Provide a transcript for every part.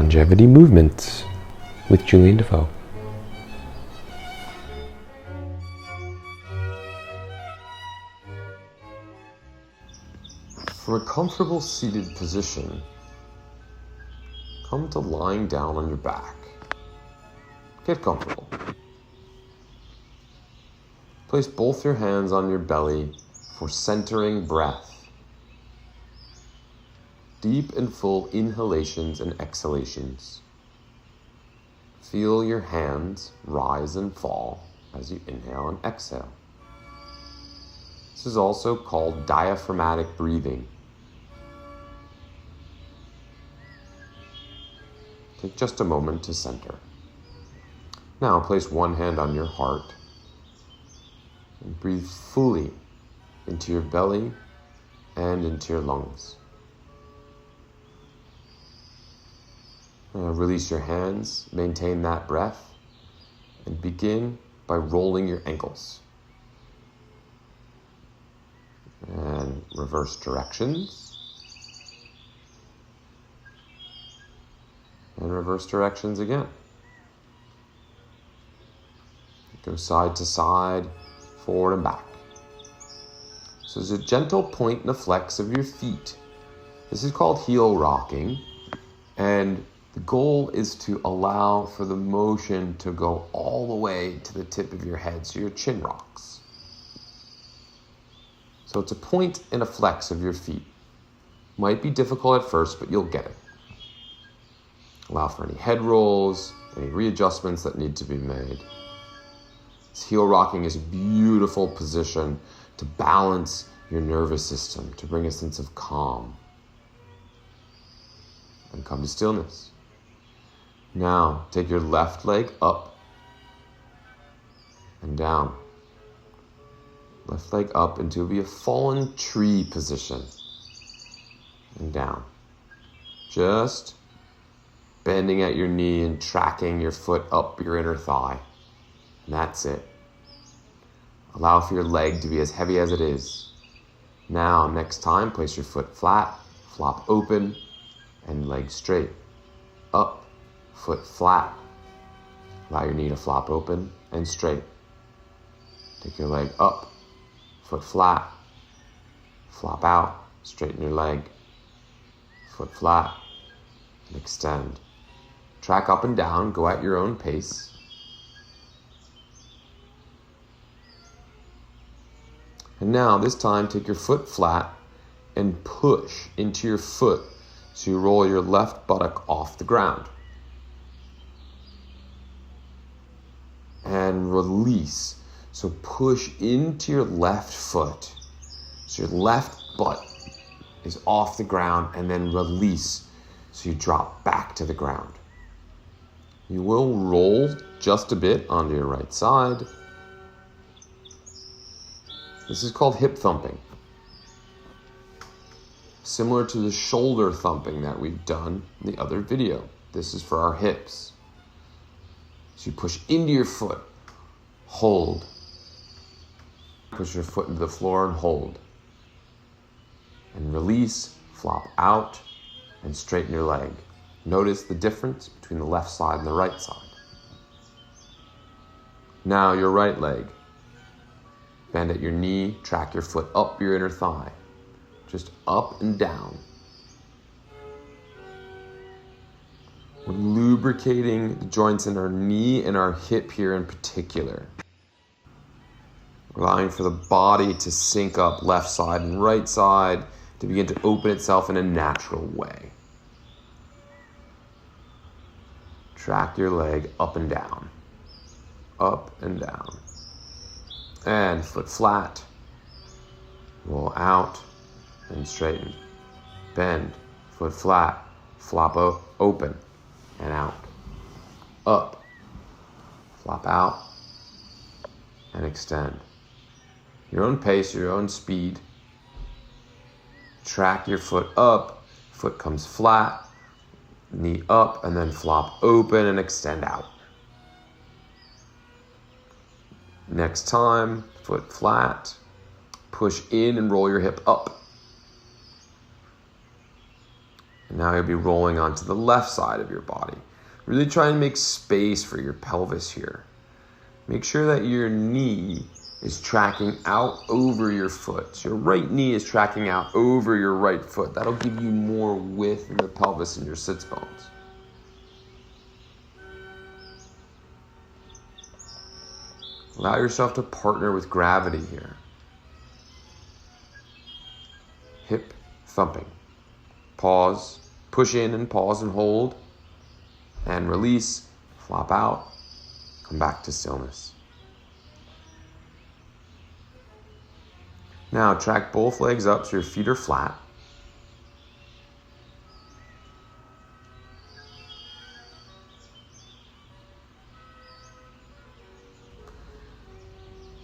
Longevity Movements with Julian Defoe. From a comfortable seated position, come to lying down on your back. Get comfortable. Place both your hands on your belly for centering breath. Deep and full inhalations and exhalations. Feel your hands rise and fall as you inhale and exhale. This is also called diaphragmatic breathing. Take just a moment to center. Now place one hand on your heart and breathe fully into your belly and into your lungs. Release your hands, maintain that breath, and begin by rolling your ankles. And reverse directions. And reverse directions again. Go side to side, forward and back. So there's a gentle point and a flex of your feet. This is called heel rocking, and the goal is to allow for the motion to go all the way to the tip of your head, so your chin rocks. So it's a point and a flex of your feet. Might be difficult at first, but you'll get it. Allow for any head rolls, any readjustments that need to be made. This heel rocking is a beautiful position to balance your nervous system, to bring a sense of calm. And come to stillness. Now, take your left leg up and down. Left leg up into a fallen tree position and down. Just bending at your knee and tracking your foot up your inner thigh. And that's it. Allow for your leg to be as heavy as it is. Now, next time, place your foot flat, flop open, and leg straight. Up. Foot flat. Allow your knee to flop open and straight. Take your leg up, foot flat, flop out, straighten your leg, foot flat, and extend. Track up and down, go at your own pace. And now, this time, take your foot flat and push into your foot so you roll your left buttock off the ground. And release. So push into your left foot. So your left butt is off the ground, and then release so you drop back to the ground. You will roll just a bit onto your right side. This is called hip thumping. Similar to the shoulder thumping that we've done in the other video. This is for our hips. So you push into your foot, hold. Push your foot into the floor and hold. And release, flop out, and straighten your leg. Notice the difference between the left side and the right side. Now your right leg. Bend at your knee, track your foot up your inner thigh. Just up and down. We're lubricating the joints in our knee and our hip here in particular. Allowing for the body to sync up left side and right side to begin to open itself in a natural way. Track your leg up and down. Up and down. And foot flat. Roll out and straighten. Bend. Foot flat. Flop open. And out, up, flop out, and extend. Your own pace, your own speed. Track your foot up, foot comes flat, knee up, and then flop open and extend out. Next time, foot flat, push in and roll your hip up. And Now you'll be rolling onto the left side of your body. Really try and make space for your pelvis here. Make sure that your knee is tracking out over your foot. So your right knee is tracking out over your right foot. That'll give you more width in the pelvis and your sits bones. Allow yourself to partner with gravity here. Hip thumping. Pause, push in and pause and hold, and release, flop out, come back to stillness. Now track both legs up so your feet are flat.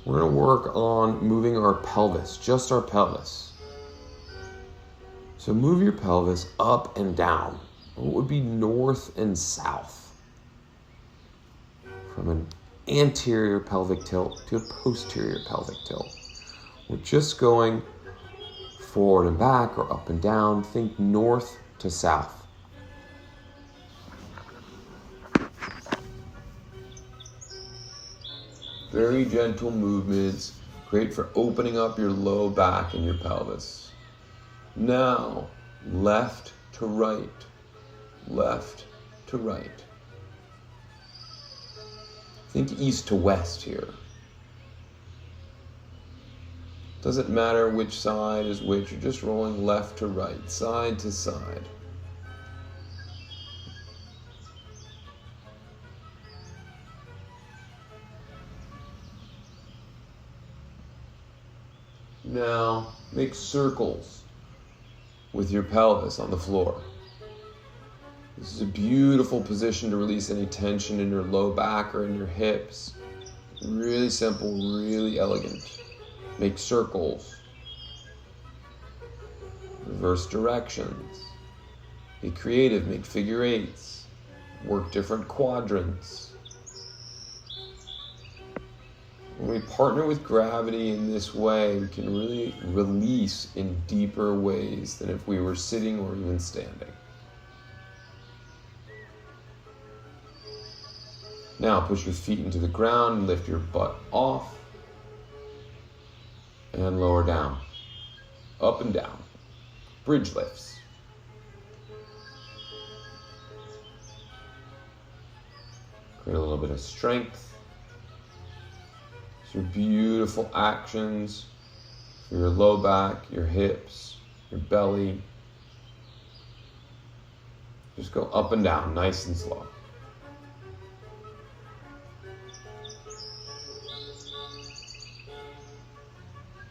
We're going to work on moving our pelvis, just our pelvis. So move your pelvis up and down. What would be north and south? From an anterior pelvic tilt to a posterior pelvic tilt. We're just going forward and back or up and down. Think north to south. Very gentle movements, great for opening up your low back and your pelvis. Now, left to right, left to right. Think east to west here. Doesn't matter which side is which, you're just rolling left to right, side to side. Now, make circles with your pelvis on the floor. This is a beautiful position to release any tension in your low back or in your hips. Really simple, really elegant. Make circles. Reverse directions. Be creative, make figure eights. Work different quadrants. When we partner with gravity in this way, we can really release in deeper ways than if we were sitting or even standing. Now push your feet into the ground, lift your butt off, and lower down, up and down, bridge lifts. Create a little bit of strength. Your beautiful actions for your low back, your hips, your belly. Just go up and down, nice and slow.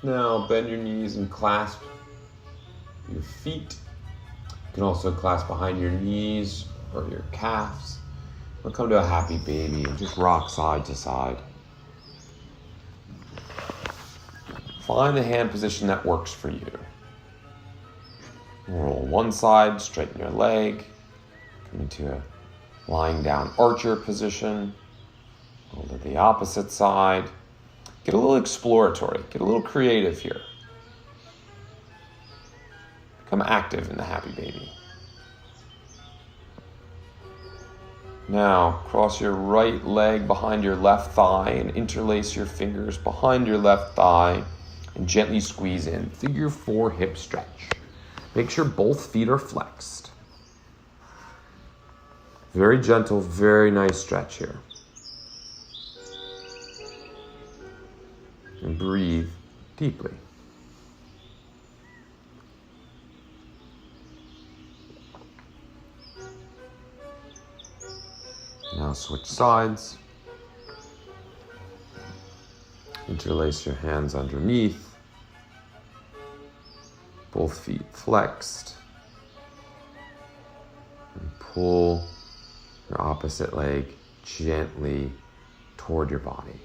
Now bend your knees and clasp your feet. You can also clasp behind your knees or your calves. We'll come to a happy baby and just rock side to side. Find the hand position that works for you. Roll one side, straighten your leg. Come into a lying down archer position. Roll to the opposite side. Get a little exploratory, get a little creative here. Become active in the happy baby. Now, cross your right leg behind your left thigh and interlace your fingers behind your left thigh and gently squeeze in. Figure 4 hip stretch. Make sure both feet are flexed. Very gentle, very nice stretch here. And breathe deeply. Now switch sides. Interlace your hands underneath. Both feet flexed. And pull your opposite leg gently toward your body.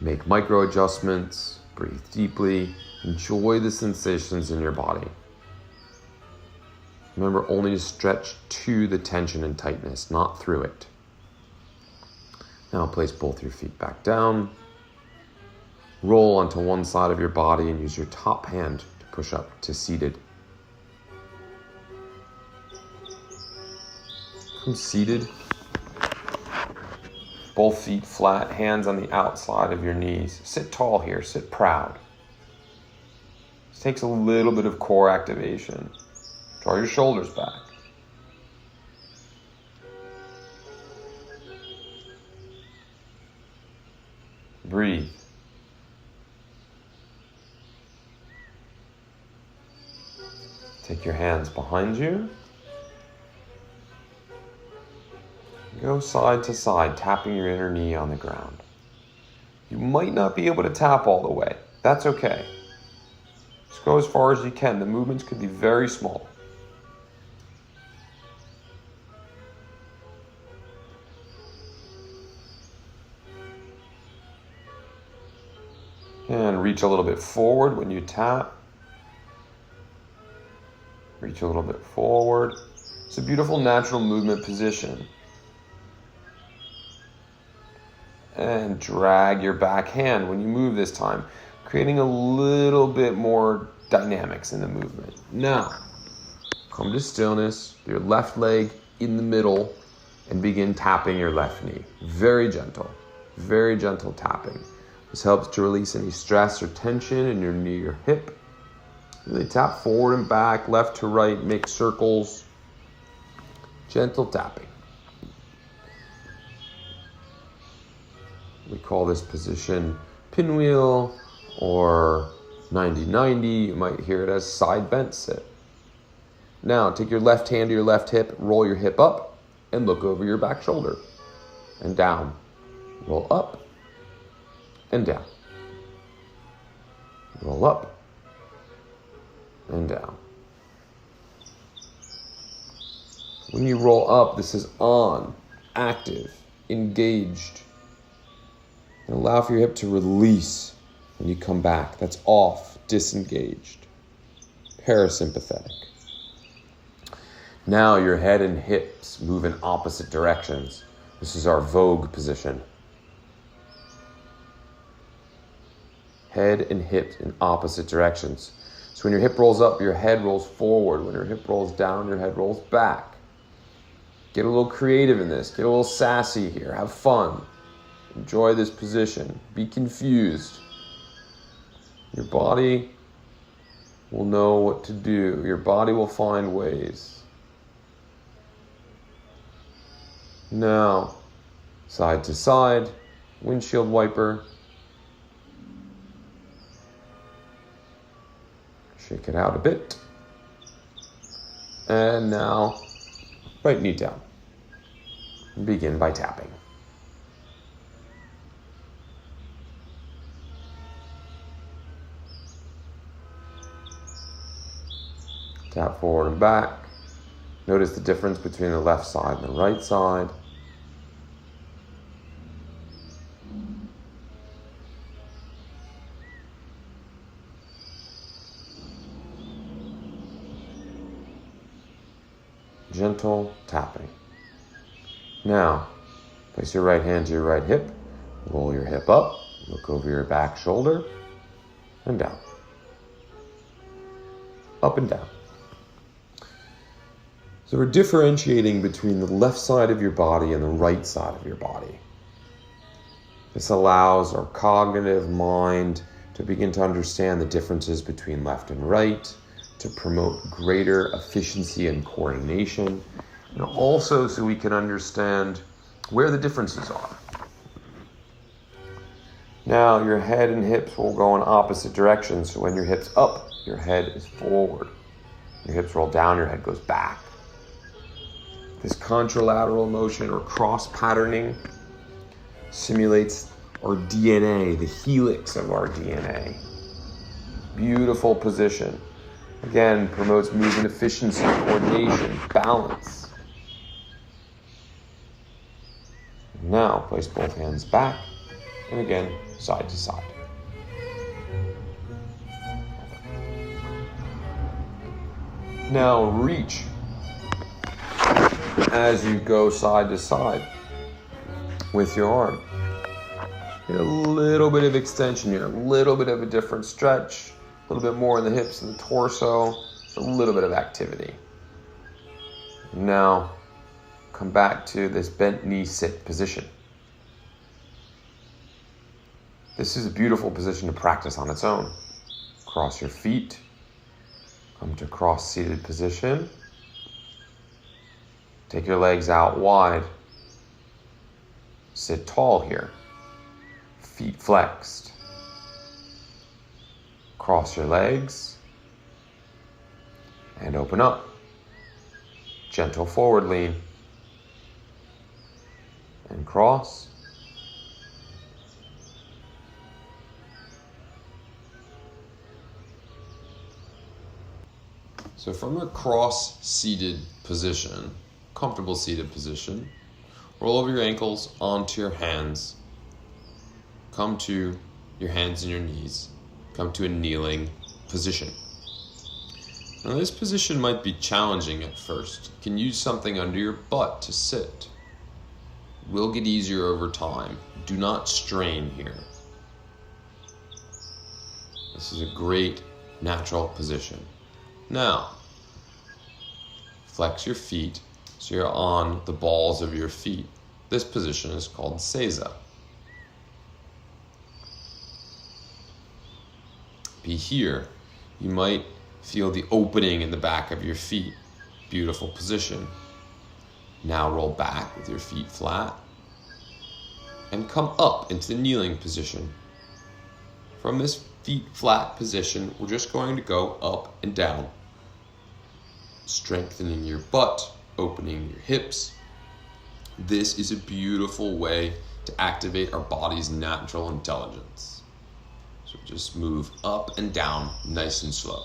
Make micro adjustments, breathe deeply, enjoy the sensations in your body. Remember only to stretch to the tension and tightness, not through it. Now place both your feet back down. Roll onto one side of your body and use your top hand to push up to seated. From seated, both feet flat, hands on the outside of your knees. Sit tall here, sit proud. This takes a little bit of core activation. Draw your shoulders back. Breathe. Take your hands behind you. Go side to side, tapping your inner knee on the ground. You might not be able to tap all the way. That's okay. Just go as far as you can. The movements could be very small. And reach a little bit forward when you tap. Reach a little bit forward. It's a beautiful natural movement position. And drag your back hand when you move this time, creating a little bit more dynamics in the movement. Now, come to stillness, your left leg in the middle, and begin tapping your left knee. Very gentle tapping. This helps to release any stress or tension in your knee or hip. Really tap forward and back, left to right, make circles. Gentle tapping. We call this position pinwheel or 90-90. You might hear it as side bent sit. Now, take your left hand to your left hip, roll your hip up, and look over your back shoulder. And down. Roll up and down. Roll up and down. When you roll up, this is on, active, engaged. And allow for your hip to release when you come back. That's off, disengaged, parasympathetic. Now your head and hips move in opposite directions. This is our Vogue position. Head and hips in opposite directions. So when your hip rolls up, your head rolls forward. When your hip rolls down, your head rolls back. Get a little creative in this. Get a little sassy here. Have fun. Enjoy this position. Be confused. Your body will know what to do. Your body will find ways. Now, side to side, windshield wiper. Shake it out a bit. And now, right knee down. Begin by tapping. Tap forward and back. Notice the difference between the left side and the right side. Gentle tapping. Now, place your right hand to your right hip. Roll your hip up. Look over your back shoulder and down. Up and down. So we're differentiating between the left side of your body and the right side of your body. This allows our cognitive mind to begin to understand the differences between left and right, to promote greater efficiency and coordination, and also so we can understand where the differences are. Now your head and hips will go in opposite directions. So when your hips up, your head is forward. Your hips roll down, your head goes back. This contralateral motion or cross-patterning simulates our DNA, the helix of our DNA. Beautiful position. Again, promotes movement efficiency, coordination, balance. Now, place both hands back, and again, side to side. Now, reach as you go side to side with your arm. Get a little bit of extension here, a little bit of a different stretch. A little bit more in the hips and the torso, a little bit of activity. Now, come back to this bent knee sit position. This is a beautiful position to practice on its own. Cross your feet, come to cross-seated position. Take your legs out wide. Sit tall here, feet flexed. Cross your legs and open up. Gentle forward lean and cross. So from a cross-seated position, comfortable seated position, roll over your ankles onto your hands. Come to your hands and your knees. Come to a kneeling position. Now this position might be challenging at first. You can use something under your butt to sit. It will get easier over time. Do not strain here. This is a great natural position. Now, flex your feet so you're on the balls of your feet. This position is called seiza. Be here. You might feel the opening in the back of your feet. Beautiful position. Now roll back with your feet flat and come up into the kneeling position. From this feet flat position, we're just going to go up and down, strengthening your butt, opening your hips. This is a beautiful way to activate our body's natural intelligence. So just move up and down nice and slow.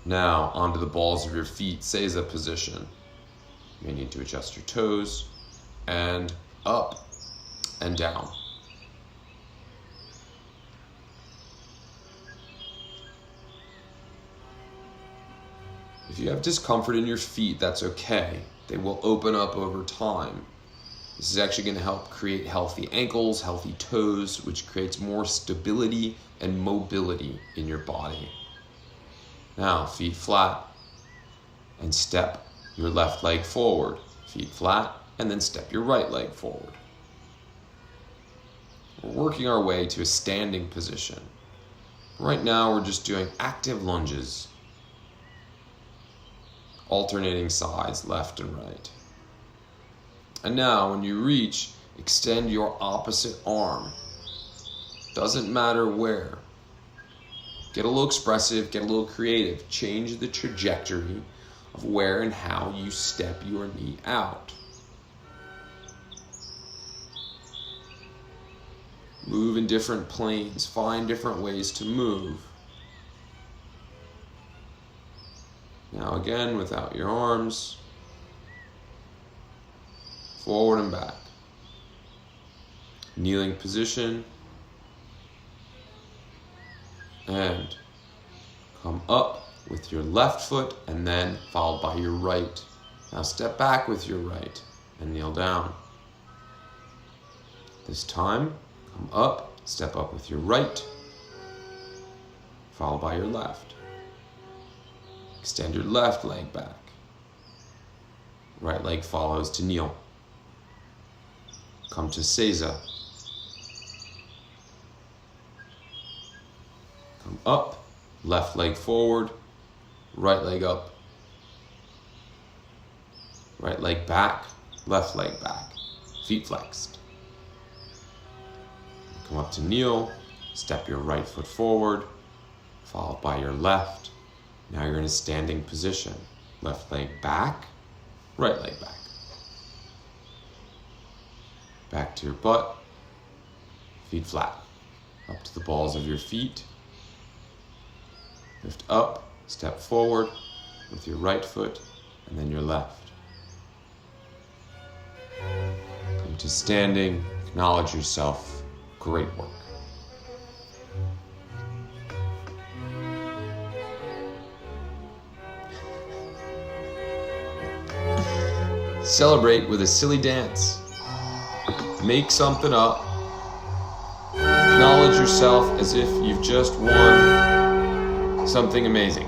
Now onto the balls of your feet, seiza position. You may need to adjust your toes and up and down. If you have discomfort in your feet, that's okay. They will open up over time. This is actually going to help create healthy ankles, healthy toes, which creates more stability and mobility in your body. Now, feet flat, and step your left leg forward. Feet flat, and then step your right leg forward. We're working our way to a standing position. Right now, we're just doing active lunges, alternating sides, left and right. And now, when you reach, extend your opposite arm. Doesn't matter where. Get a little expressive, get a little creative. Change the trajectory of where and how you step your knee out. Move in different planes. Find different ways to move. Now again, without your arms. Forward and back. Kneeling position. And come up with your left foot and then followed by your right. Now step back with your right and kneel down. This time, come up, step up with your right, followed by your left. Extend your left leg back. Right leg follows to kneel. Come to seiza. Come up, left leg forward, right leg up, right leg back, left leg back, feet flexed. Come up to kneel, step your right foot forward, followed by your left. Now you're in a standing position. Left leg back, right leg back. Back to your butt, feet flat. Up to the balls of your feet. Lift up, step forward with your right foot and then your left. Come to standing, acknowledge yourself. Great work. Celebrate with a silly dance. Make something up. Acknowledge yourself as if you've just won something amazing.